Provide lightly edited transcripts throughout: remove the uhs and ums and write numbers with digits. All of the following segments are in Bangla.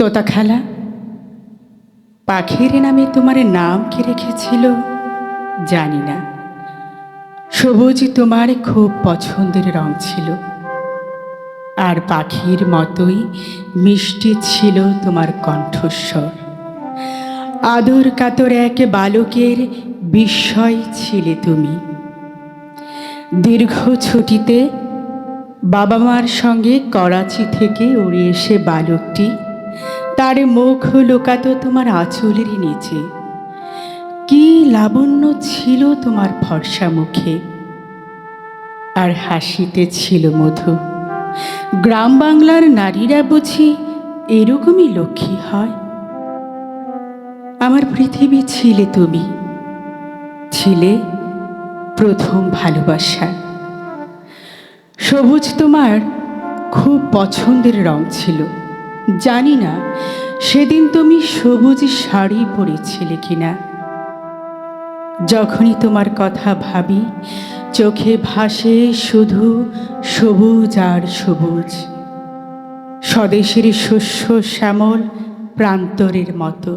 তোতা খেলা, পাখির নামে তোমার নাম কে রেখেছিল জানি না। সবুজ তোমার খুব পছন্দের রং ছিল, আর পাখির মতোই মিষ্টি ছিল তোমার কণ্ঠস্বর। আদর কাতর এক বালকের বিস্ময় ছিলে তুমি। দীর্ঘ ছুটিতে বাবা মার সঙ্গে করাচি থেকে উড়ে এসে বালকটি তার মুখ লুকাতো তোমার আঁচলের নিচে। কি লাবণ্য ছিল তোমার ফর্সা মুখে, আর হাসিতে ছিল মধু। গ্রাম বাংলার নারীরা বুঝি এরকমই লক্ষ্মী হয়। আমার পৃথিবী ছিলে তুমি, ছিলে প্রথম ভালোবাসা। সবুজ তোমার খুব পছন্দের রং ছিল। জানি না সেদিন তুমি সবুজ শাড়ি পরেছিলে কিনা। যখনই তোমার কথা ভাবি, চোখে ভাসে শুধু সবুজ আর সবুজ। স্বদেশের শস্য শ্যামল প্রান্তরের মতো,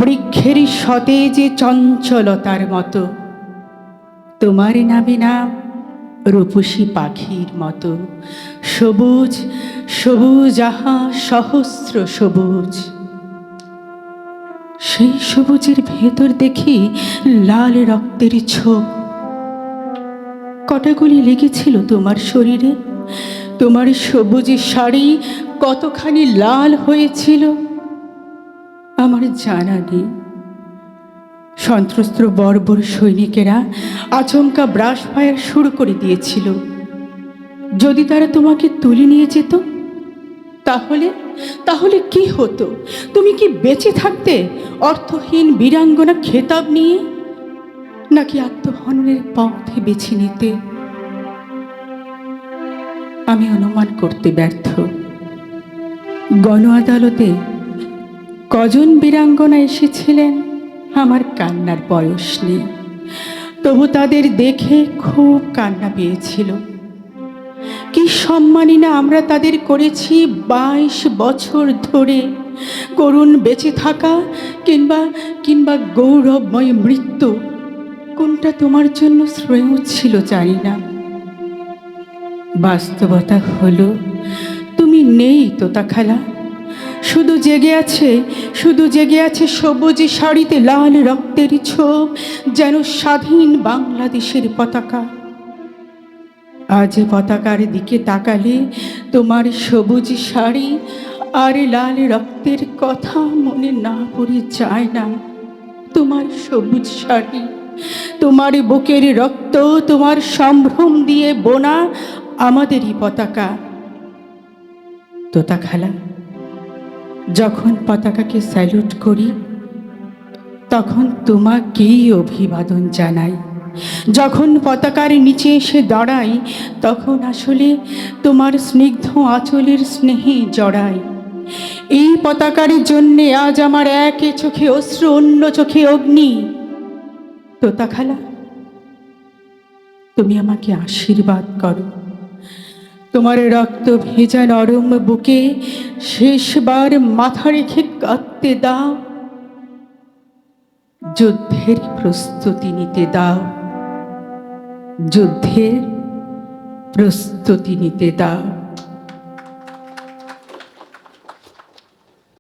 বৃক্ষের সতেজ চঞ্চলতার মতো। তোমার নামে নাম রূপসী পাখির মতো, সবুজ সবুজ আহা সহস্র সবুজ। সেই সবুজের ভেতর দেখি লাল রক্তের ছোপ। কটাগুলি লেগেছিল তোমার শরীরে। তোমার সবুজ শাড়ি কতখানি লাল হয়েছিল আমার জানা নেই। সন্ত্রস্ত বর্বর সৈনিকেরা আচমকা ব্রাশ ফায়ার শুরু করে দিয়েছিল। যদি তারা তোমাকে তুলে নিয়ে যেত, তাহলে তাহলে কি হতো? তুমি কি বেঁচে থাকতে অর্থহীন বীরাঙ্গনা খেতাব নিয়ে, নাকি আত্মহননের পথে বেছে নিতে? আমি অনুমান করতে ব্যর্থ। গণ আদালতে কজন বীরাঙ্গনা এসেছিলেন আমার কান্নার বয়স নেই, তবু তাদের দেখে খুব কান্না পেয়েছিল। কি সম্মানই না আমরা তাদের করেছি 22 বছর ধরে। করুণ বেঁচে থাকা কিংবা কিংবা গৌরবময় মৃত্যু, কোনটা তোমার জন্য শ্রেয় ছিল জানি না। বাস্তবতা হলো তুমি নেই তোতা খেলা। শুধু জেগে আছে সবুজ শাড়িতে লাল রক্তের ছোপ, যেন স্বাধীন বাংলাদেশের পতাকা। আজ পতাকার দিকে তাকালে তোমার সবুজ শাড়ি আর লাল রক্তের কথা মনে না পড়ে যায় না। তোমার সবুজ শাড়ি, তোমার বুকের রক্ত, তোমার সম্ভ্রম দিয়ে বোনা আমাদেরই পতাকা। তোতা খেলা, যখন পতাকাকে স্যালুট করি, তখন তোমাকেই অভিবাদন জানাই। যখন পতাকার নিচে এসে দাঁড়াই, তখন আসলে তোমার স্নিগ্ধ আঁচলের স্নেহে জড়াই। এই পতাকার জন্যে আজ আমার এক চোখে অশ্রু, অন্য চোখে অগ্নি। তোতা খেলা, তুমি আমাকে আশীর্বাদ করো। তোমার রক্ত ভেজা নরম বুকে শেষবার মাথা রেখে কাঁদতে দাও। যুদ্ধের প্রস্তুতি নিতে দাও, যুদ্ধের প্রস্তুতি নিতে দাও।